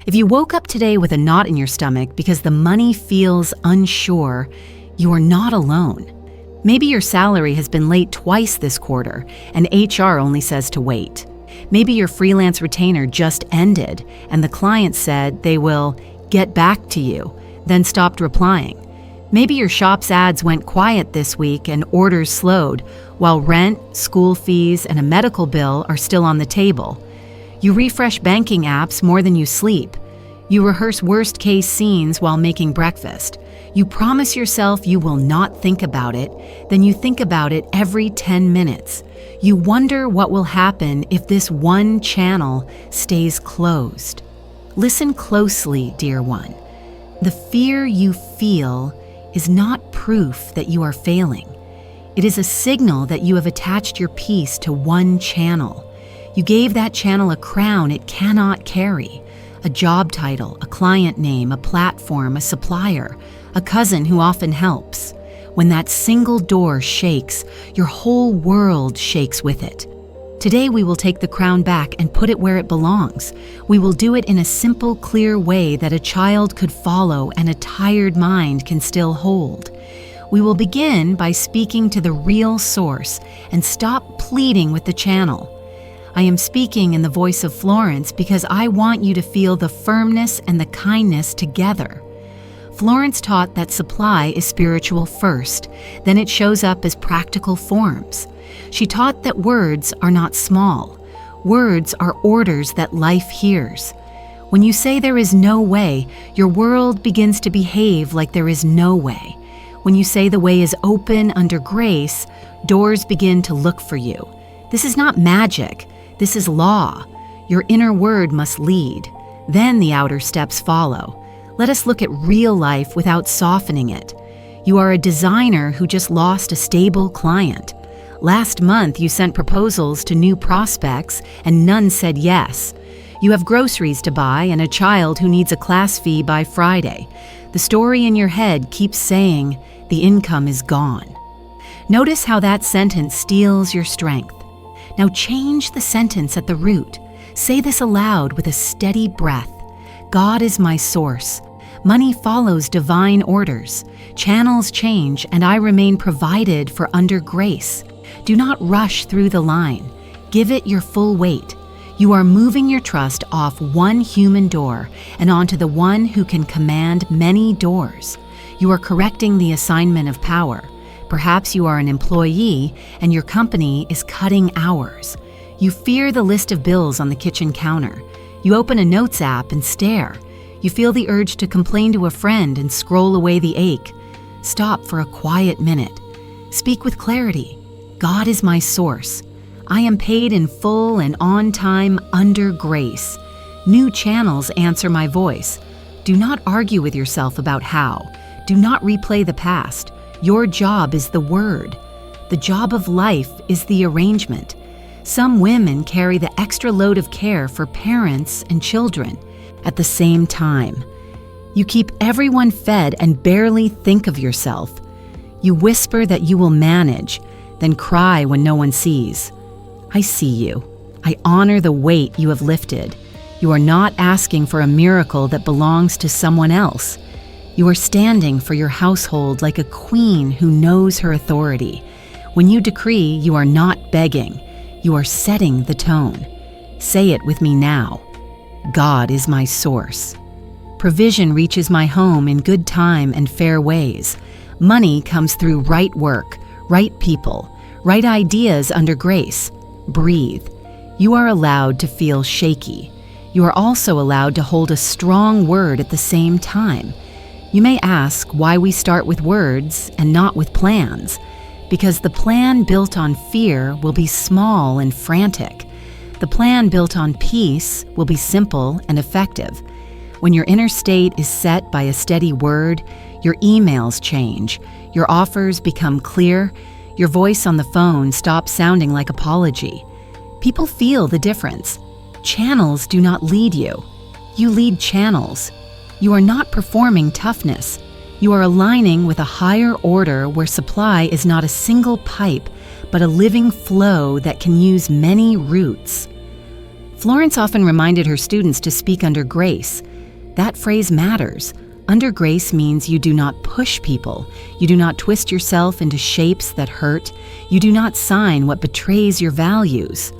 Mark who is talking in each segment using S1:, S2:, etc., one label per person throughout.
S1: If you woke up today with a knot in your stomach because the money feels unsure, you are not alone. Maybe your salary has been late twice this quarter, and HR only says to wait. Maybe your freelance retainer just ended, and the client said they will get back to you, then stopped replying. Maybe your shop's ads went quiet this week and orders slowed, while rent, school fees, and a medical bill are still on the table. You refresh banking apps more than you sleep. You rehearse worst-case scenes while making breakfast. You promise yourself you will not think about it, then you think about it every 10 minutes. You wonder what will happen if this one channel stays closed. Listen closely, dear one. The fear you feel is not proof that you are failing. It is a signal that you have attached your peace to one channel. You gave that channel a crown it cannot carry. A job title, a client name, a platform, a supplier, a cousin who often helps. When that single door shakes, your whole world shakes with it. Today we will take the crown back and put it where it belongs. We will do it in a simple, clear way that a child could follow and a tired mind can still hold. We will begin by speaking to the real source and stop pleading with the channel. I am speaking in the voice of Florence because I want you to feel the firmness and the kindness together. Florence taught that supply is spiritual first, then it shows up as practical forms. She taught that words are not small. Words are orders that life hears. When you say there is no way, your world begins to behave like there is no way. When you say the way is open under grace, doors begin to look for you. This is not magic. This is law. Your inner word must lead. Then the outer steps follow. Let us look at real life without softening it. You are a designer who just lost a stable client. Last month, you sent proposals to new prospects and none said yes. You have groceries to buy and a child who needs a class fee by Friday. The story in your head keeps saying, the income is gone. Notice how that sentence steals your strength. Now change the sentence at the root. Say this aloud with a steady breath. God is my source. Money follows divine orders. Channels change and I remain provided for under grace. Do not rush through the line. Give it your full weight. You are moving your trust off one human door and onto the one who can command many doors. You are correcting the assignment of power. Perhaps you are an employee and your company is cutting hours. You fear the list of bills on the kitchen counter. You open a notes app and stare. You feel the urge to complain to a friend and scroll away the ache. Stop for a quiet minute. Speak with clarity. God is my source. I am paid in full and on time under grace. New channels answer my voice. Do not argue with yourself about how. Do not replay the past. Your job is the word. The job of life is the arrangement. Some women carry the extra load of care for parents and children at the same time. You keep everyone fed and barely think of yourself. You whisper that you will manage, then cry when no one sees. I see you. I honor the weight you have lifted. You are not asking for a miracle that belongs to someone else. You are standing for your household like a queen who knows her authority. When you decree, you are not begging. You are setting the tone. Say it with me now. God is my source. Provision reaches my home in good time and fair ways. Money comes through right work, right people, right ideas under grace. Breathe. You are allowed to feel shaky. You are also allowed to hold a strong word at the same time. You may ask why we start with words and not with plans. Because the plan built on fear will be small and frantic. The plan built on peace will be simple and effective. When your inner state is set by a steady word, your emails change, your offers become clear, your voice on the phone stops sounding like apology. People feel the difference. Channels do not lead you. You lead channels. You are not performing toughness. You are aligning with a higher order where supply is not a single pipe, but a living flow that can use many routes. Florence often reminded her students to speak under grace. That phrase matters. Under grace means you do not push people. You do not twist yourself into shapes that hurt. You do not sign what betrays your values.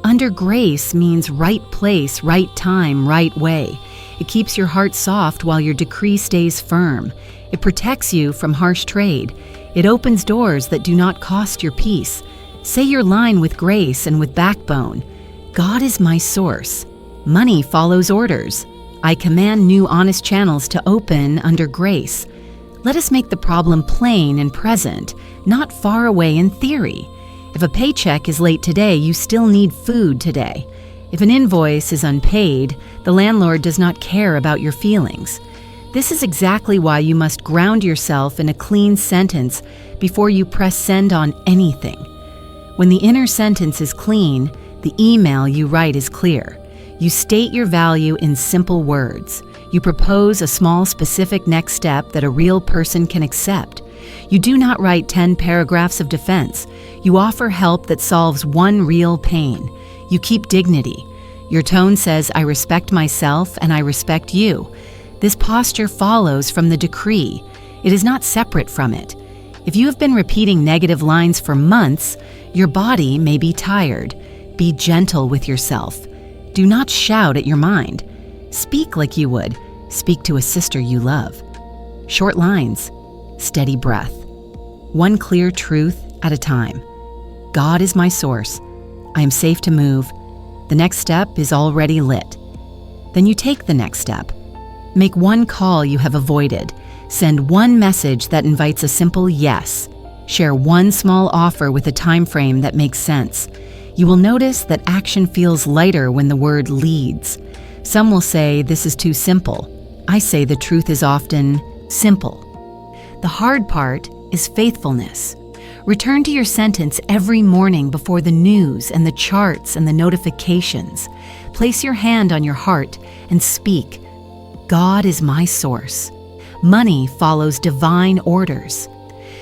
S1: Under grace means right place, right time, right way. It keeps your heart soft while your decree stays firm. It protects you from harsh trade. It opens doors that do not cost your peace. Say your line with grace and with backbone. God is my source. Money follows orders. I command new honest channels to open under grace. Let us make the problem plain and present, not far away in theory. If a paycheck is late today, you still need food today. If an invoice is unpaid, the landlord does not care about your feelings. This is exactly why you must ground yourself in a clean sentence before you press send on anything. When the inner sentence is clean, the email you write is clear. You state your value in simple words. You propose a small specific next step that a real person can accept. You do not write 10 paragraphs of defense. You offer help that solves one real pain. You keep dignity. Your tone says, I respect myself and I respect you. This posture follows from the decree. It is not separate from it. If you have been repeating negative lines for months, your body may be tired. Be gentle with yourself. Do not shout at your mind. Speak like you would. Speak to a sister you love. Short lines, steady breath. One clear truth at a time. God is my source. I am safe to move. The next step is already lit. Then you take the next step. Make one call you have avoided. Send one message that invites a simple yes. Share one small offer with a time frame that makes sense. You will notice that action feels lighter when the word leads. Some will say this is too simple. I say the truth is often simple. The hard part is faithfulness. Return to your sentence every morning before the news and the charts and the notifications. Place your hand on your heart and speak. God is my source. Money follows divine orders.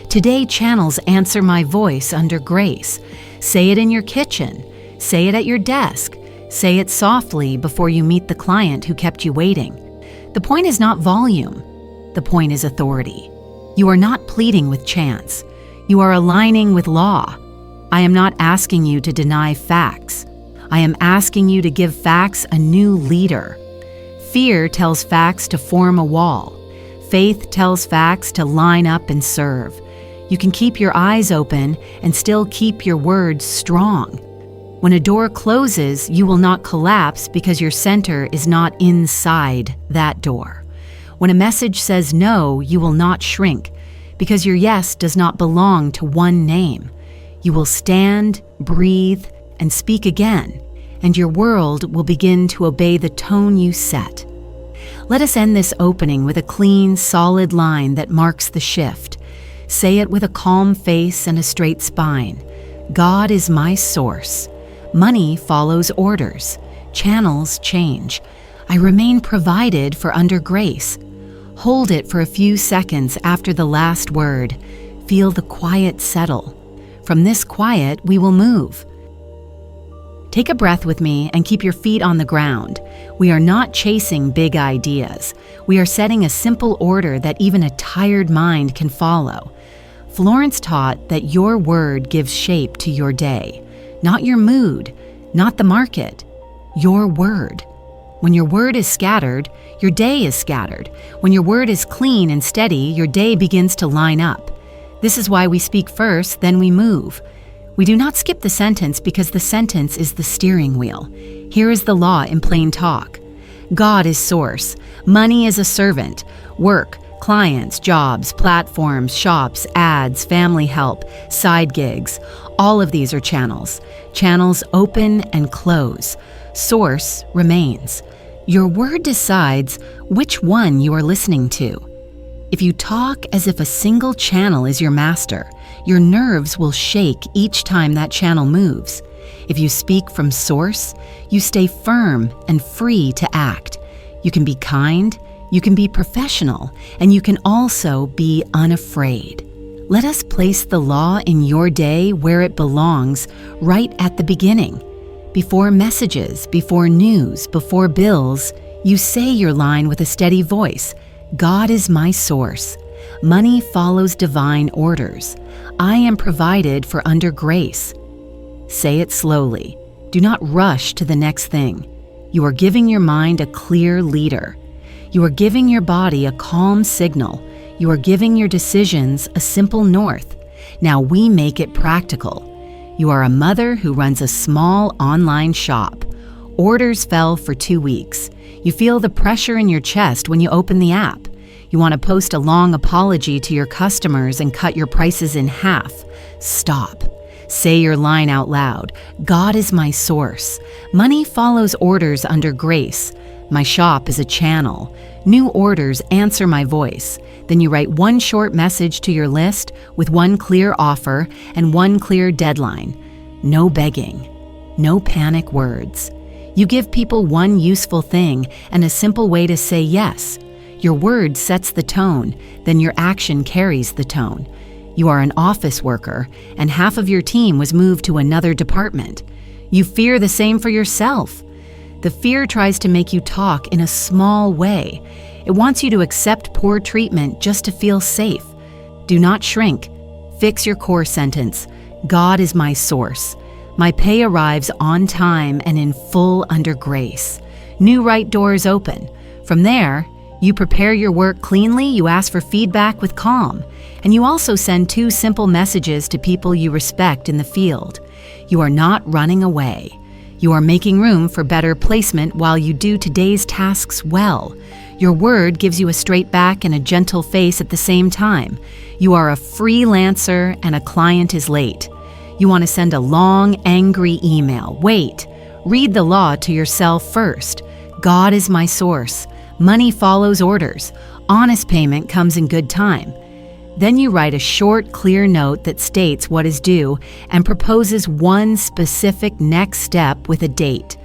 S1: Today, channels answer my voice under grace. Say it in your kitchen. Say it at your desk. Say it softly before you meet the client who kept you waiting. The point is not volume. The point is authority. You are not pleading with chance. You are aligning with law. I am not asking you to deny facts. I am asking you to give facts a new leader. Fear tells facts to form a wall. Faith tells facts to line up and serve. You can keep your eyes open and still keep your words strong. When a door closes, you will not collapse because your center is not inside that door. When a message says no, you will not shrink because your yes does not belong to one name. You will stand, breathe, and speak again, and your world will begin to obey the tone you set. Let us end this opening with a clean, solid line that marks the shift. Say it with a calm face and a straight spine. God is my source. Money follows orders. Channels change. I remain provided for under grace. Hold it for a few seconds after the last word. Feel the quiet settle. From this quiet, we will move. Take a breath with me and keep your feet on the ground. We are not chasing big ideas. We are setting a simple order that even a tired mind can follow. Florence taught that your word gives shape to your day, not your mood, not the market, your word. When your word is scattered, your day is scattered. When your word is clean and steady, your day begins to line up. This is why we speak first, then we move. We do not skip the sentence because the sentence is the steering wheel. Here is the law in plain talk. God is source. Money is a servant. Work, clients, jobs, platforms, shops, ads, family help, side gigs. All of these are channels. Channels open and close. Source remains. Your word decides which one you are listening to. If you talk as if a single channel is your master, your nerves will shake each time that channel moves. If you speak from source, you stay firm and free to act. You can be kind, you can be professional, and you can also be unafraid. Let us place the law in your day where it belongs, right at the beginning. Before messages, before news, before bills, you say your line with a steady voice. God is my source. Money follows divine orders. I am provided for under grace. Say it slowly. Do not rush to the next thing. You are giving your mind a clear leader. You are giving your body a calm signal. You are giving your decisions a simple north. Now we make it practical. You are a mother who runs a small online shop. Orders fell for 2 weeks. You feel the pressure in your chest when you open the app. You want to post a long apology to your customers and cut your prices in half. Stop. Say your line out loud. God is my source. Money follows orders under grace. My shop is a channel. New orders answer my voice. Then you write one short message to your list with one clear offer and one clear deadline. No begging. No panic words. You give people one useful thing and a simple way to say yes. Your word sets the tone, then your action carries the tone. You are an office worker, and half of your team was moved to another department. You fear the same for yourself. The fear tries to make you talk in a small way. It wants you to accept poor treatment just to feel safe. Do not shrink. Fix your core sentence. God is my source. My pay arrives on time and in full under grace. New right doors open. From there, you prepare your work cleanly, you ask for feedback with calm, and you also send 2 simple messages to people you respect in the field. You are not running away. You are making room for better placement while you do today's tasks well. Your word gives you a straight back and a gentle face at the same time. You are a freelancer and a client is late. You want to send a long, angry email. Wait. Read the law to yourself first. God is my source. Money follows orders. Honest payment comes in good time. Then you write a short, clear note that states what is due and proposes one specific next step with a date.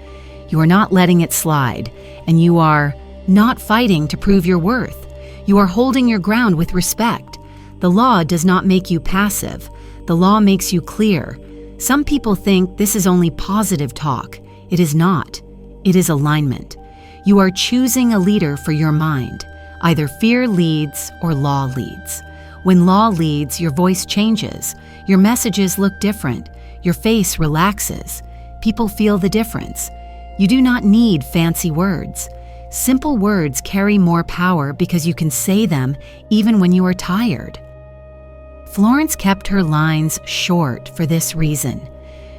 S1: You are not letting it slide, and you are not fighting to prove your worth. You are holding your ground with respect. The law does not make you passive. The law makes you clear. Some people think this is only positive talk. It is not. It is alignment. You are choosing a leader for your mind. Either fear leads or law leads. When law leads, your voice changes. Your messages look different. Your face relaxes. People feel the difference. You do not need fancy words. Simple words carry more power because you can say them even when you are tired. Florence kept her lines short for this reason.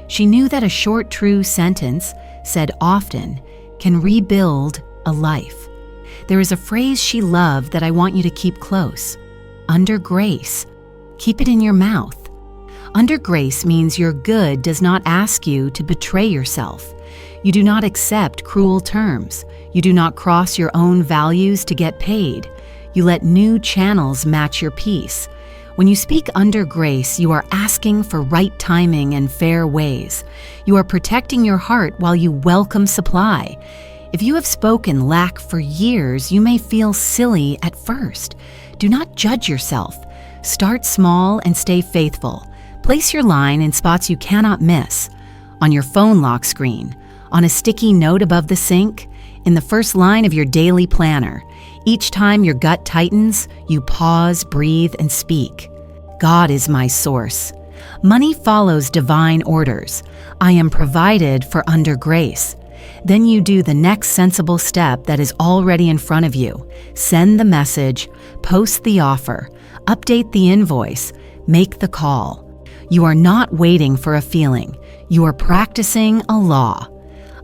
S1: She knew that a short, true sentence, said often, can rebuild a life. There is a phrase she loved that I want you to keep close. Under grace. Keep it in your mouth. Under grace means your good does not ask you to betray yourself. You do not accept cruel terms. You do not cross your own values to get paid. You let new channels match your peace. When you speak under grace, you are asking for right timing and fair ways. You are protecting your heart while you welcome supply. If you have spoken lack for years, you may feel silly at first. Do not judge yourself. Start small and stay faithful. Place your line in spots you cannot miss. On your phone lock screen, on a sticky note above the sink, in the first line of your daily planner. Each time your gut tightens, you pause, breathe, and speak. God is my source. Money follows divine orders. I am provided for under grace. Then you do the next sensible step that is already in front of you. Send the message, post the offer, update the invoice, make the call. You are not waiting for a feeling. You are practicing a law.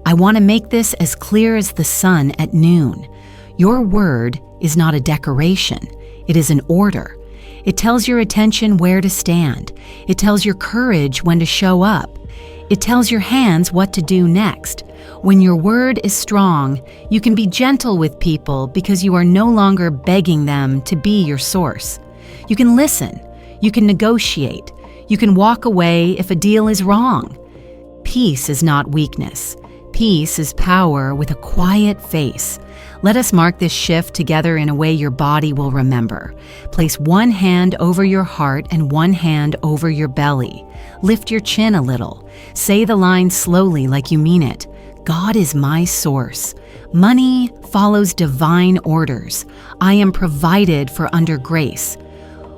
S1: I want to make this as clear as the sun at noon. Your word is not a decoration. It is an order. It tells your attention where to stand. It tells your courage when to show up. It tells your hands what to do next. When your word is strong, you can be gentle with people because you are no longer begging them to be your source. You can listen. You can negotiate. You can walk away if a deal is wrong. Peace is not weakness. Peace is power with a quiet face. Let us mark this shift together in a way your body will remember. Place one hand over your heart and one hand over your belly. Lift your chin a little. Say the line slowly like you mean it. God is my source. Money follows divine orders. I am provided for under grace.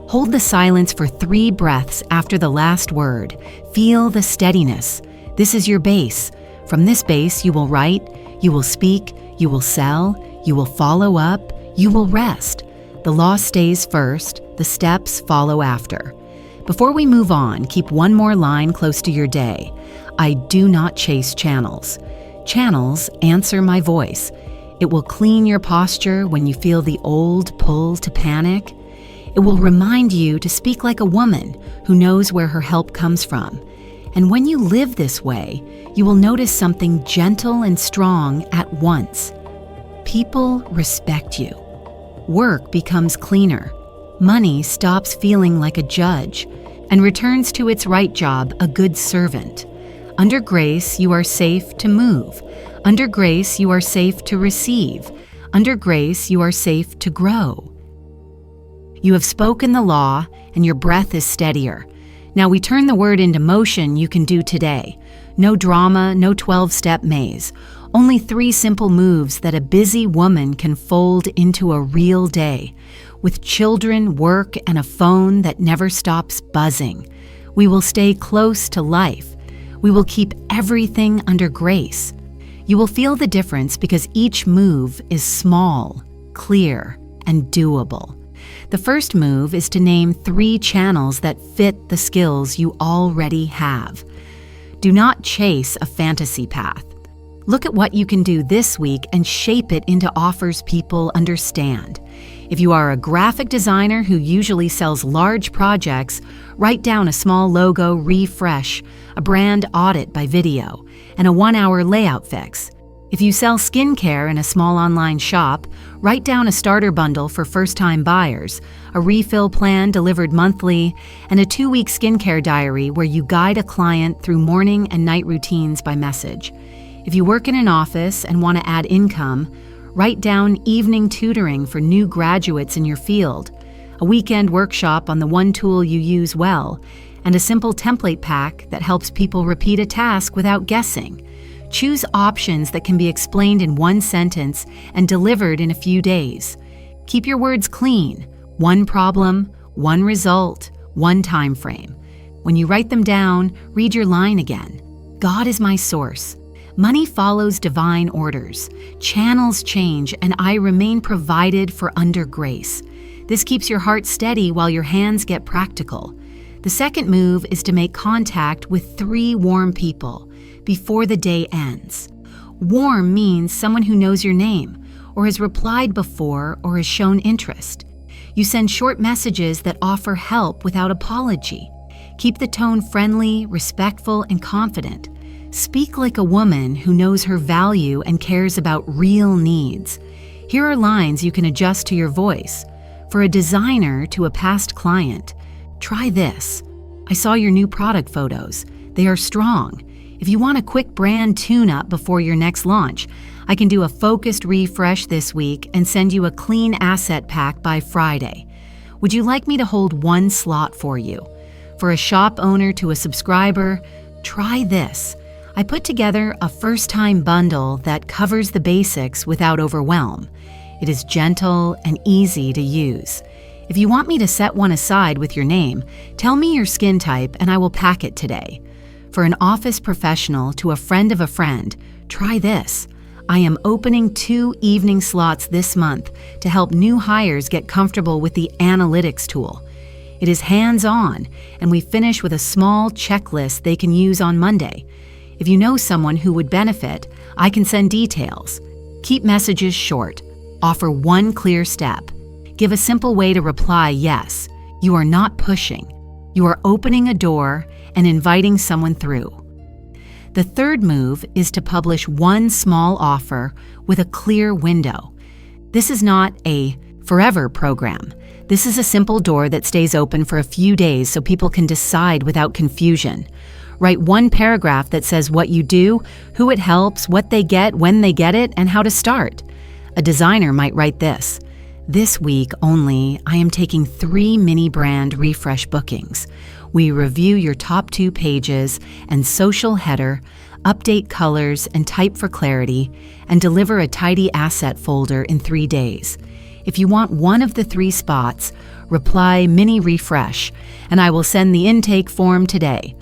S1: Hold the silence for 3 breaths after the last word. Feel the steadiness. This is your base. From this base, you will write, you will speak, you will sell, you will follow up, you will rest. The law stays first, the steps follow after. Before we move on, keep one more line close to your day. I do not chase channels. Channels answer my voice. It will clean your posture when you feel the old pull to panic. It will remind you to speak like a woman who knows where her help comes from. And when you live this way, you will notice something gentle and strong at once. People respect you. Work becomes cleaner. Money stops feeling like a judge and returns to its right job, a good servant. Under grace, you are safe to move. Under grace, you are safe to receive. Under grace, you are safe to grow. You have spoken the law, and your breath is steadier. Now we turn the word into motion you can do today. No drama, no 12-step maze. Only 3 simple moves that a busy woman can fold into a real day. With children, work, and a phone that never stops buzzing. We will stay close to life. We will keep everything under grace. You will feel the difference because each move is small, clear, and doable. The first move is to name 3 channels that fit the skills you already have. Do not chase a fantasy path. Look at what you can do this week and shape it into offers people understand. If you are a graphic designer who usually sells large projects, write down a small logo refresh, a brand audit by video, and a 1-hour layout fix. If you sell skincare in a small online shop, write down a starter bundle for first-time buyers, a refill plan delivered monthly, and a 2-week skincare diary where you guide a client through morning and night routines by message. If you work in an office and want to add income, write down evening tutoring for new graduates in your field, a weekend workshop on the one tool you use well, and a simple template pack that helps people repeat a task without guessing. Choose options that can be explained in 1 sentence and delivered in a few days. Keep your words clean. 1 problem, 1 result, 1 time frame. When you write them down, read your line again. God is my source. Money follows divine orders. Channels change, and I remain provided for under grace. This keeps your heart steady while your hands get practical. The second move is to make contact with 3 warm people before the day ends. Warm means someone who knows your name, or has replied before, or has shown interest. You send short messages that offer help without apology. Keep the tone friendly, respectful, and confident. Speak like a woman who knows her value and cares about real needs. Here are lines you can adjust to your voice. For a designer to a past client, try this. I saw your new product photos. They are strong. If you want a quick brand tune-up before your next launch, I can do a focused refresh this week and send you a clean asset pack by Friday. Would you like me to hold 1 slot for you? For a shop owner to a subscriber, try this. I put together a first-time bundle that covers the basics without overwhelm. It is gentle and easy to use. If you want me to set one aside with your name, tell me your skin type and I will pack it today. For an office professional to a friend of a friend, try this. I am opening 2 evening slots this month to help new hires get comfortable with the analytics tool. It is hands-on, and we finish with a small checklist they can use on Monday. If you know someone who would benefit, I can send details. Keep messages short. Offer 1 clear step. Give a simple way to reply yes. You are not pushing. You are opening a door and inviting someone through. The third move is to publish 1 small offer with a clear window. This is not a forever program. This is a simple door that stays open for a few days so people can decide without confusion. Write 1 paragraph that says what you do, who it helps, what they get, when they get it, and how to start. A designer might write this: "This week only, I am taking 3 mini brand refresh bookings. We review your top 2 pages and social header, update colors and type for clarity, and deliver a tidy asset folder in 3 days. If you want one of the 3 spots, reply mini refresh, and I will send the intake form today."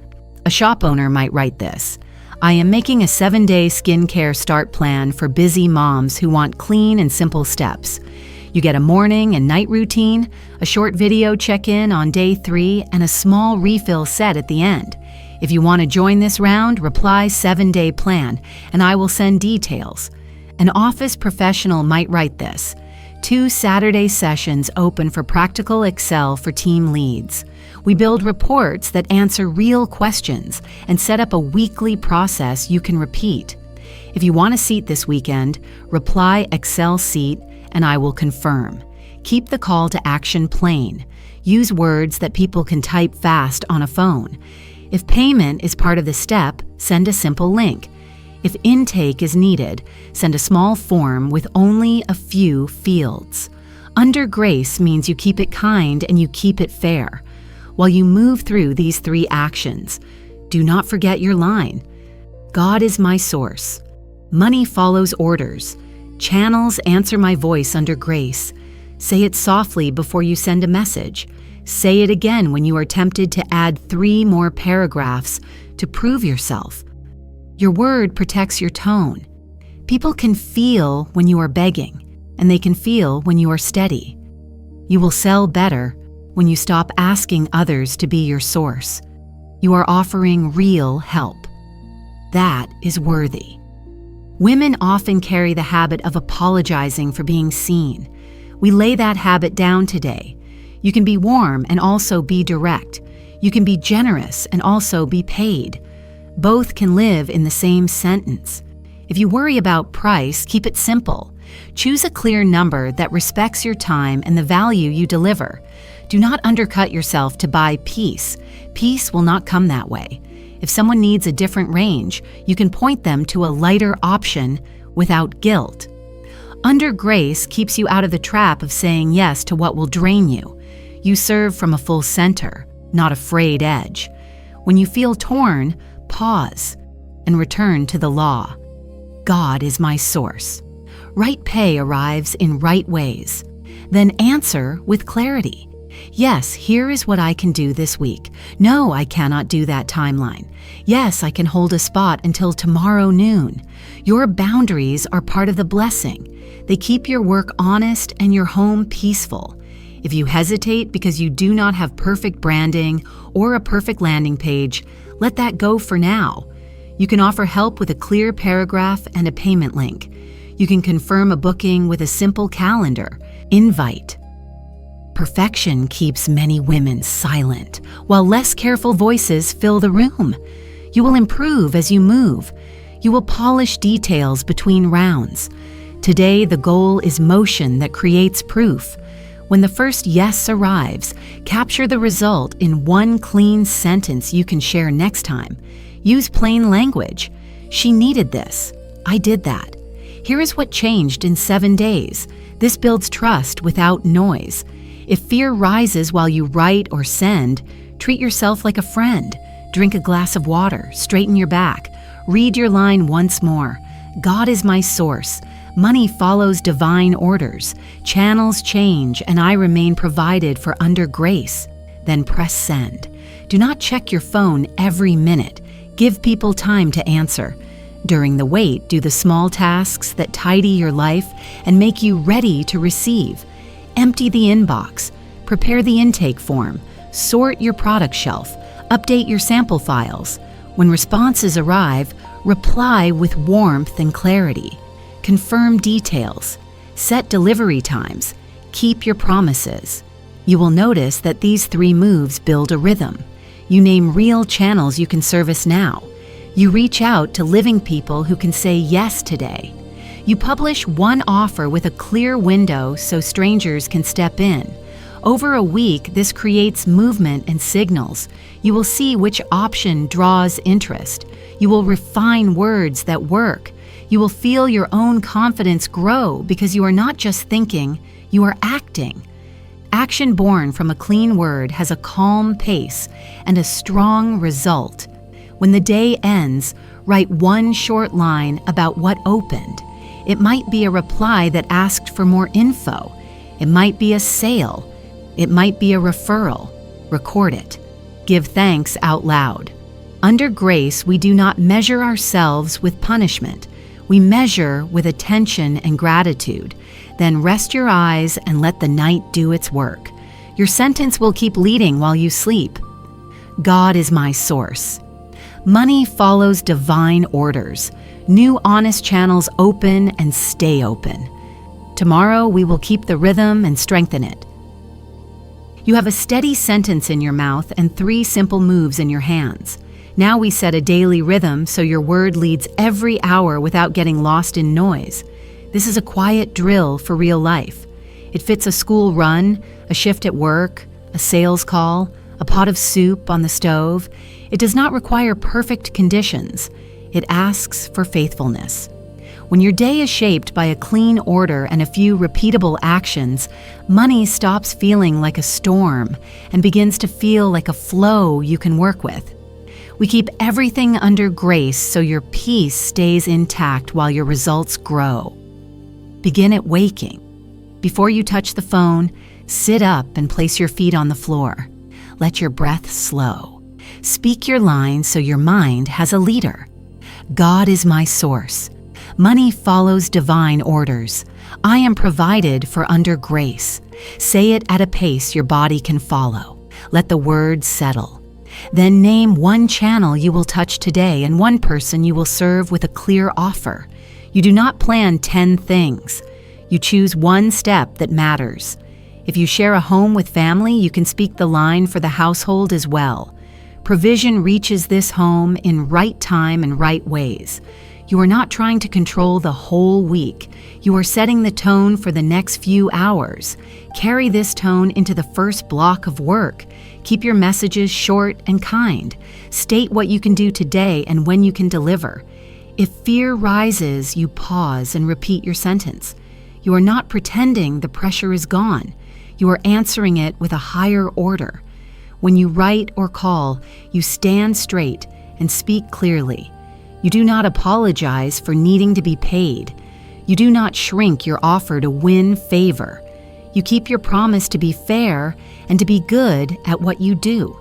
S1: A shop owner might write this: "I am making a 7-day skincare start plan for busy moms who want clean and simple steps. You get a morning and night routine, a short video check-in on day 3, and a small refill set at the end. If you want to join this round, reply 7-day plan, and I will send details." An office professional might write this: 2 Saturday sessions open for practical Excel for team leads. We build reports that answer real questions and set up a weekly process you can repeat. If you want a seat this weekend, reply Excel seat and I will confirm. Keep the call to action plain. Use words that people can type fast on a phone. If payment is part of the step, send a simple link. If intake is needed, send a small form with only a few fields. Under grace means you keep it kind and you keep it fair. While you move through these 3 actions, do not forget your line. God is my source. Money follows orders. Channels answer my voice under grace. Say it softly before you send a message. Say it again when you are tempted to add 3 more paragraphs to prove yourself. Your word protects your tone. People can feel when you are begging, and they can feel when you are steady. You will sell better when you stop asking others to be your source. You are offering real help. That is worthy. Women often carry the habit of apologizing for being seen. We lay that habit down today. You can be warm and also be direct. You can be generous and also be paid. Both can live in the same sentence. If you worry about price, keep it simple. Choose a clear number that respects your time and the value you deliver. Do not undercut yourself to buy peace. Peace will not come that way. If someone needs a different range, you can point them to a lighter option without guilt. Under grace keeps you out of the trap of saying yes to what will drain you. You serve from a full center, not a frayed edge. When you feel torn, pause and return to the law. God is my source. Right pay arrives in right ways. Then answer with clarity. Yes, here is what I can do this week. No, I cannot do that timeline. Yes, I can hold a spot until tomorrow noon. Your boundaries are part of the blessing. They keep your work honest and your home peaceful. If you hesitate because you do not have perfect branding or a perfect landing page, let that go for now. You can offer help with a clear paragraph and a payment link. You can confirm a booking with a simple calendar. Invite. Perfection keeps many women silent, while less careful voices fill the room. You will improve as you move. You will polish details between rounds. Today, the goal is motion that creates proof. When the first yes arrives, capture the result in one clean sentence you can share next time. Use plain language. She needed this. I did that. Here is what changed in 7 days. This builds trust without noise. If fear rises while you write or send, treat yourself like a friend. Drink a glass of water, straighten your back. Read your line once more. God is my source. Money follows divine orders. Channels change, and I remain provided for under grace. Then press send. Do not check your phone every minute. Give people time to answer. During the wait, do the small tasks that tidy your life and make you ready to receive. Empty the inbox. Prepare the intake form. Sort your product shelf. Update your sample files. When responses arrive, reply with warmth and clarity. Confirm details. Set delivery times. Keep your promises. You will notice that these 3 moves build a rhythm. You name real channels you can service now. You reach out to living people who can say yes today. You publish one offer with a clear window so strangers can step in. Over a week, this creates movement and signals. You will see which option draws interest. You will refine words that work. You will feel your own confidence grow because you are not just thinking, you are acting. Action born from a clean word has a calm pace and a strong result. When the day ends, write one short line about what opened. It might be a reply that asked for more info. It might be a sale. It might be a referral. Record it. Give thanks out loud. Under grace, we do not measure ourselves with punishment. We measure with attention and gratitude. Then rest your eyes and let the night do its work. Your sentence will keep leading while you sleep. God is my source. Money follows divine orders. New honest channels open and stay open. Tomorrow we will keep the rhythm and strengthen it. You have a steady sentence in your mouth and 3 simple moves in your hands. Now we set a daily rhythm so your word leads every hour without getting lost in noise. This is a quiet drill for real life. It fits a school run, a shift at work, a sales call, a pot of soup on the stove. It does not require perfect conditions. It asks for faithfulness. When your day is shaped by a clean order and a few repeatable actions, money stops feeling like a storm and begins to feel like a flow you can work with. We keep everything under grace so your peace stays intact while your results grow. Begin at waking. Before you touch the phone, sit up and place your feet on the floor. Let your breath slow. Speak your lines so your mind has a leader. God is my source. Money follows divine orders. I am provided for under grace. Say it at a pace your body can follow. Let the words settle. Then name one channel you will touch today and one person you will serve with a clear offer. You do not plan 10 things. You choose one step that matters. If you share a home with family, you can speak the line for the household as well. Provision reaches this home in right time and right ways. You are not trying to control the whole week. You are setting the tone for the next few hours. Carry this tone into the first block of work. Keep your messages short and kind. State what you can do today and when you can deliver. If fear rises, you pause and repeat your sentence. You are not pretending the pressure is gone. You are answering it with a higher order. When you write or call, you stand straight and speak clearly. You do not apologize for needing to be paid. You do not shrink your offer to win favor. You keep your promise to be fair and to be good at what you do.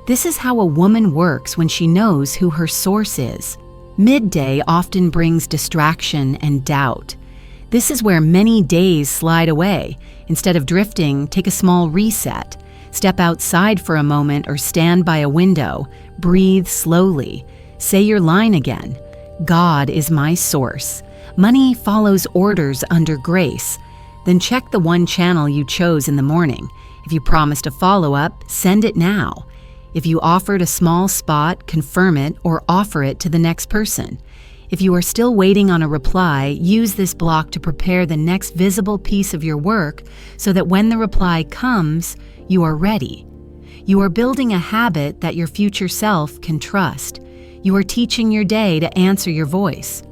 S1: This is how a woman works when she knows who her source is. Midday often brings distraction and doubt. This is where many days slide away. Instead of drifting, take a small reset. Step outside for a moment or stand by a window. Breathe slowly. Say your line again. God is my source. Money follows orders under grace. Then check the one channel you chose in the morning. If you promised a follow-up, send it now. If you offered a small spot, confirm it or offer it to the next person. If you are still waiting on a reply, use this block to prepare the next visible piece of your work so that when the reply comes, you are ready. You are building a habit that your future self can trust. You are teaching your day to answer your voice.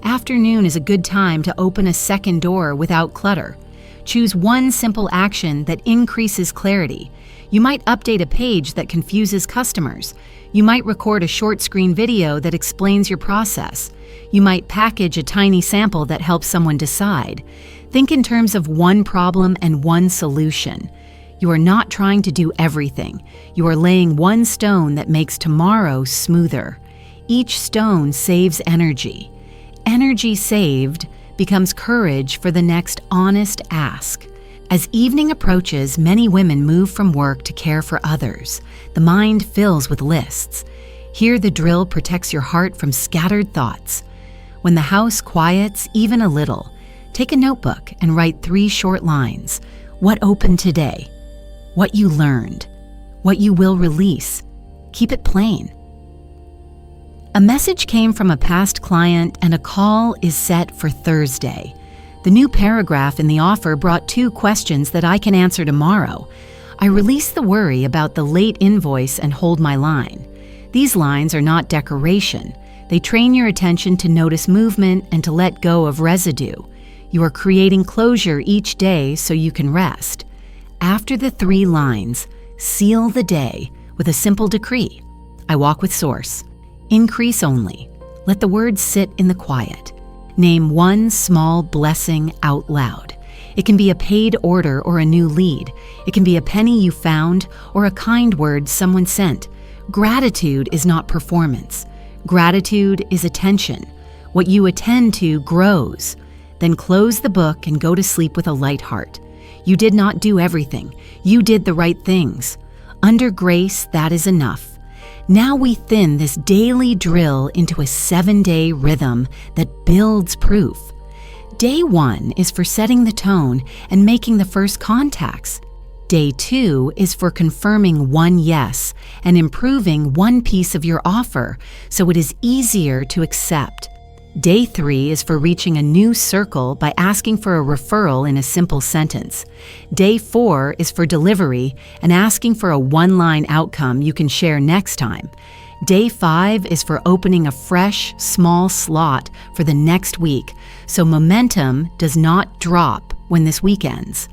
S1: Afternoon is a good time to open a second door without clutter. Choose one simple action that increases clarity. You might update a page that confuses customers. You might record a short screen video that explains your process. You might package a tiny sample that helps someone decide. Think in terms of one problem and one solution. You are not trying to do everything. You are laying one stone that makes tomorrow smoother. Each stone saves energy. Energy saved becomes courage for the next honest ask. As evening approaches, many women move from work to care for others. The mind fills with lists. Here the drill protects your heart from scattered thoughts. When the house quiets even a little, take a notebook and write 3 short lines. What opened today? What you learned? What you will release? Keep it plain. A message came from a past client and a call is set for Thursday. The new paragraph in the offer brought 2 questions that I can answer tomorrow. I release the worry about the late invoice and hold my line. These lines are not decoration. They train your attention to notice movement and to let go of residue. You are creating closure each day so you can rest. After the 3 lines, seal the day with a simple decree. I walk with Source. Increase only. Let the words sit in the quiet. Name one small blessing out loud. It can be a paid order or a new lead. It can be a penny you found or a kind word someone sent. Gratitude is not performance. Gratitude is attention. What you attend to grows. Then close the book and go to sleep with a light heart. You did not do everything. You did the right things. Under grace, that is enough. Now we thin this daily drill into a 7-day rhythm that builds proof. Day 1 is for setting the tone and making the first contacts. Day 2 is for confirming one yes and improving one piece of your offer so it is easier to accept. Day 3 is for reaching a new circle by asking for a referral in a simple sentence. Day 4 is for delivery and asking for a one-line outcome you can share next time. Day 5 is for opening a fresh, small slot for the next week, so momentum does not drop when this week ends.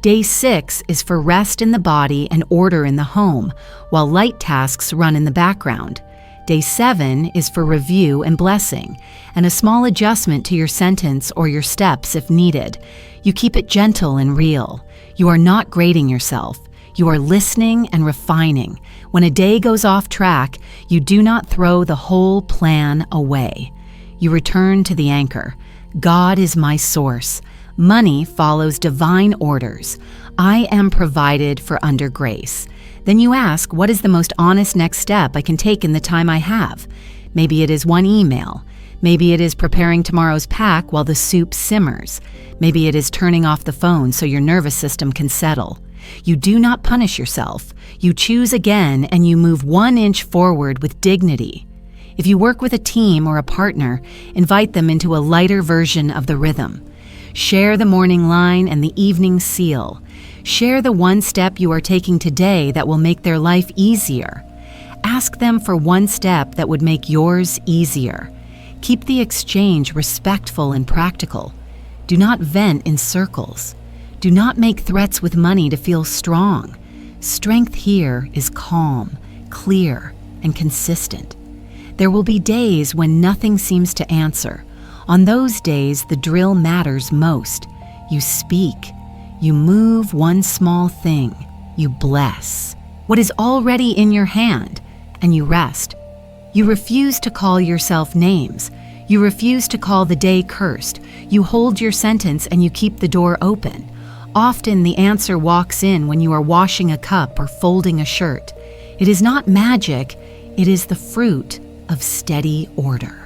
S1: Day 6 is for rest in the body and order in the home, while light tasks run in the background. Day 7 is for review and blessing, and a small adjustment to your sentence or your steps if needed. You keep it gentle and real. You are not grading yourself. You are listening and refining. When a day goes off track, you do not throw the whole plan away. You return to the anchor. God is my source. Money follows divine orders. I am provided for under grace. Then you ask, what is the most honest next step I can take in the time I have? Maybe it is one email. Maybe it is preparing tomorrow's pack while the soup simmers. Maybe it is turning off the phone so your nervous system can settle. You do not punish yourself. You choose again and you move 1 inch forward with dignity. If you work with a team or a partner, invite them into a lighter version of the rhythm. Share the morning line and the evening seal. Share the one step you are taking today that will make their life easier. Ask them for one step that would make yours easier. Keep the exchange respectful and practical. Do not vent in circles. Do not make threats with money to feel strong. Strength here is calm, clear, and consistent. There will be days when nothing seems to answer. On those days, the drill matters most. You speak. You move one small thing. You bless what is already in your hand, and you rest. You refuse to call yourself names. You refuse to call the day cursed. You hold your sentence and you keep the door open. Often the answer walks in when you are washing a cup or folding a shirt. It is not magic. It is the fruit of steady order.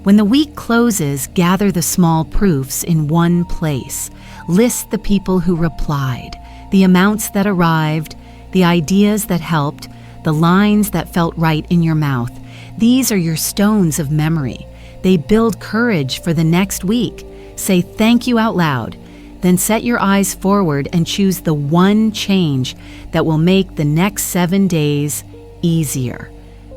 S1: When the week closes, gather the small proofs in one place. List the people who replied, the amounts that arrived, the ideas that helped, the lines that felt right in your mouth. These are your stones of memory. They build courage for the next week. Say thank you out loud. Then set your eyes forward and choose the one change that will make the next 7 days easier.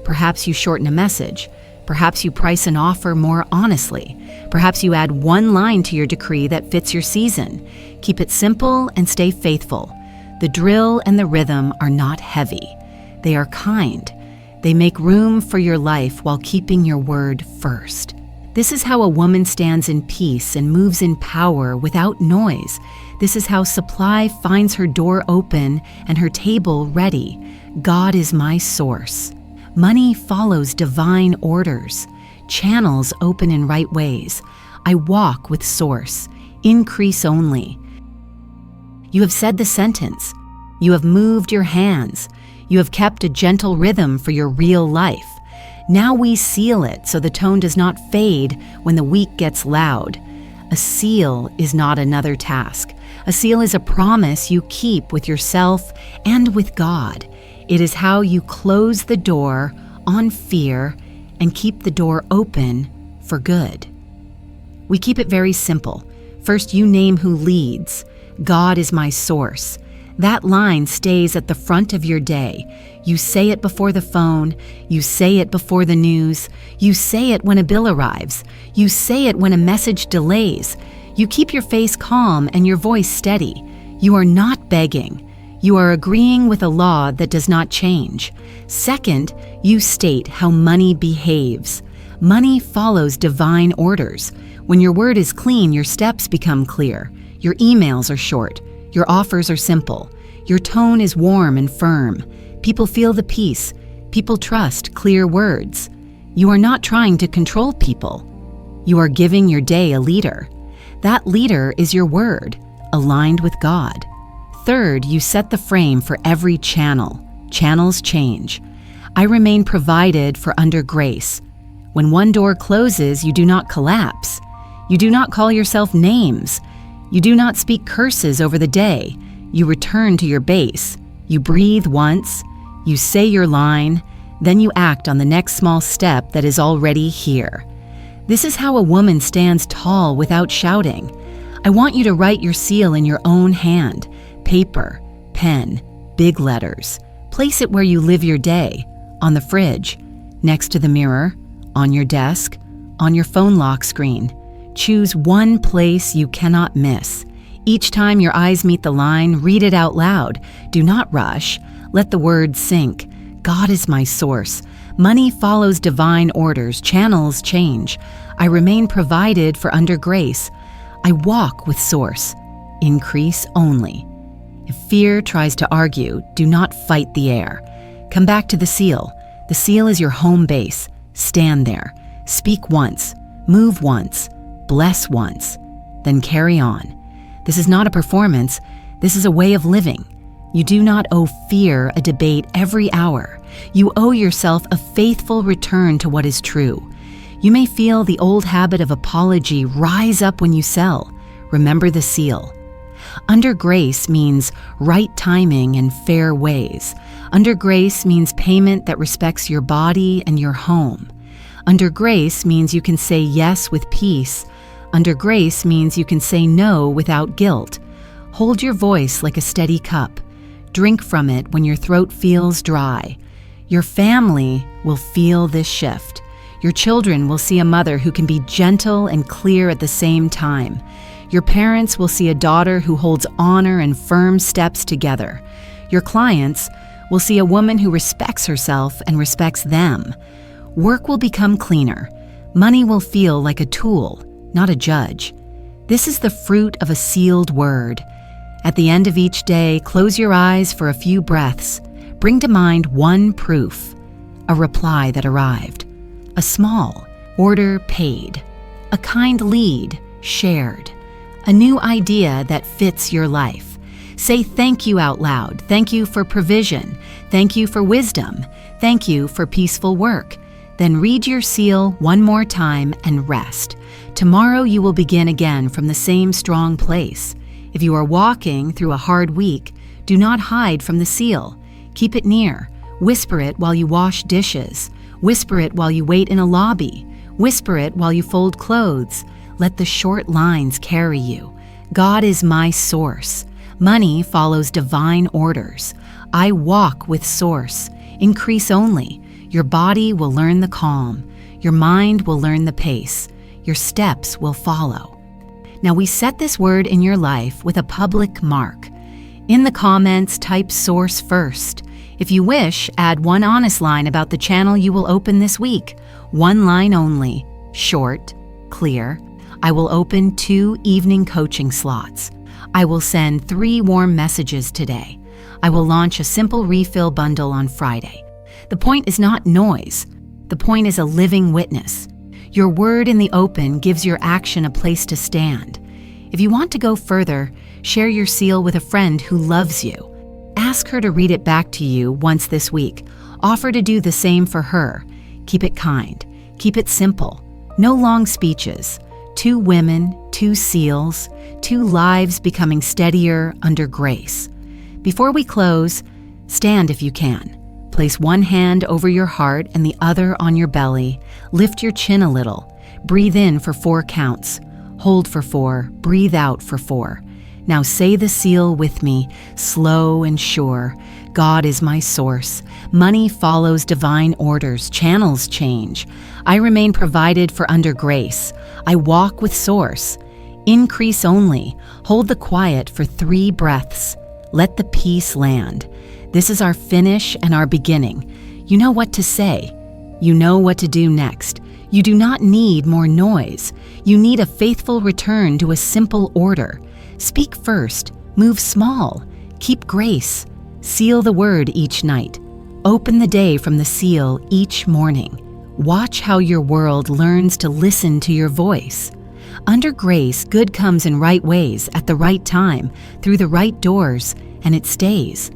S1: Perhaps you shorten a message. Perhaps you price an offer more honestly. Perhaps you add one line to your decree that fits your season. Keep it simple and stay faithful. The drill and the rhythm are not heavy. They are kind. They make room for your life while keeping your word first. This is how a woman stands in peace and moves in power without noise. This is how supply finds her door open and her table ready. God is my source. Money follows divine orders. Channels open in right ways. I walk with source. Increase only. You have said the sentence. You have moved your hands. You have kept a gentle rhythm for your real life. Now we seal it so the tone does not fade when the week gets loud. A seal is not another task. A seal is a promise you keep with yourself and with God. It is how you close the door on fear and keep the door open for good. We keep it very simple. First, you name who leads. God is my source. That line stays at the front of your day. You say it before the phone, you say it before the news, you say it when a bill arrives, you say it when a message delays. You keep your face calm and your voice steady. You are not begging. You are agreeing with a law that does not change. Second, you state how money behaves. Money follows divine orders. When your word is clean, your steps become clear. Your emails are short. Your offers are simple. Your tone is warm and firm. People feel the peace. People trust clear words. You are not trying to control people. You are giving your day a leader. That leader is your word, aligned with God. Third, you set the frame for every channel. Channels change. I remain provided for under grace. When one door closes, you do not collapse. You do not call yourself names. You do not speak curses over the day. You return to your base. You breathe once. You say your line. Then you act on the next small step that is already here. This is how a woman stands tall without shouting. I want you to write your seal in your own hand. Paper, pen, big letters. Place it where you live your day, on the fridge, next to the mirror, on your desk, on your phone lock screen. Choose one place you cannot miss. Each time your eyes meet the line, read it out loud. Do not rush. Let the words sink. God is my source. Money follows divine orders. Channels change. I remain provided for under grace. I walk with source. Increase only. If fear tries to argue, do not fight the air. Come back to the seal. The seal is your home base. Stand there. Speak once. Move once. Bless once. Then carry on. This is not a performance. This is a way of living. You do not owe fear a debate every hour. You owe yourself a faithful return to what is true. You may feel the old habit of apology rise up when you sell. Remember the seal. Under grace means right timing and fair ways. Under grace means payment that respects your body and your home. Under grace means you can say yes with peace. Under grace means you can say no without guilt. Hold your voice like a steady cup. Drink from it when your throat feels dry. Your family will feel this shift. Your children will see a mother who can be gentle and clear at the same time. Your parents will see a daughter who holds honor and firm steps together. Your clients will see a woman who respects herself and respects them. Work will become cleaner. Money will feel like a tool, not a judge. This is the fruit of a sealed word. At the end of each day, close your eyes for a few breaths. Bring to mind one proof, a reply that arrived, a small order paid, a kind lead shared, a new idea that fits your life. Say thank you out loud. Thank you for provision. Thank you for wisdom. Thank you for peaceful work. Then read your seal one more time and rest. Tomorrow you will begin again from the same strong place. If you are walking through a hard week, do not hide from the seal. Keep it near. Whisper it while you wash dishes. Whisper it while you wait in a lobby. Whisper it while you fold clothes. Let the short lines carry you. God is my source. Money follows divine orders. I walk with source. Increase only. Your body will learn the calm. Your mind will learn the pace. Your steps will follow. Now we set this word in your life with a public mark. In the comments, type source first. If you wish, add one honest line about the channel you will open this week. One line only. Short, clear. I will open 2 evening coaching slots. I will send 3 warm messages today. I will launch a simple refill bundle on Friday. The point is not noise. The point is a living witness. Your word in the open gives your action a place to stand. If you want to go further, share your seal with a friend who loves you. Ask her to read it back to you once this week. Offer to do the same for her. Keep it kind. Keep it simple. No long speeches. 2 women, 2 seals, 2 lives becoming steadier under grace. Before we close, stand if you can. Place one hand over your heart and the other on your belly. Lift your chin a little. Breathe in for 4 counts. Hold for 4. Breathe out for 4. Now say the seal with me, slow and sure. God is my source. Money follows divine orders. Channels change. I remain provided for under grace. I walk with source. Increase only. Hold the quiet for 3 breaths. Let the peace land. This is our finish and our beginning. You know what to say. You know what to do next. You do not need more noise. You need a faithful return to a simple order. Speak first. Move small. Keep grace. Seal the word each night. Open the day from the seal each morning. Watch how your world learns to listen to your voice. Under grace, good comes in right ways, at the right time, through the right doors, and it stays.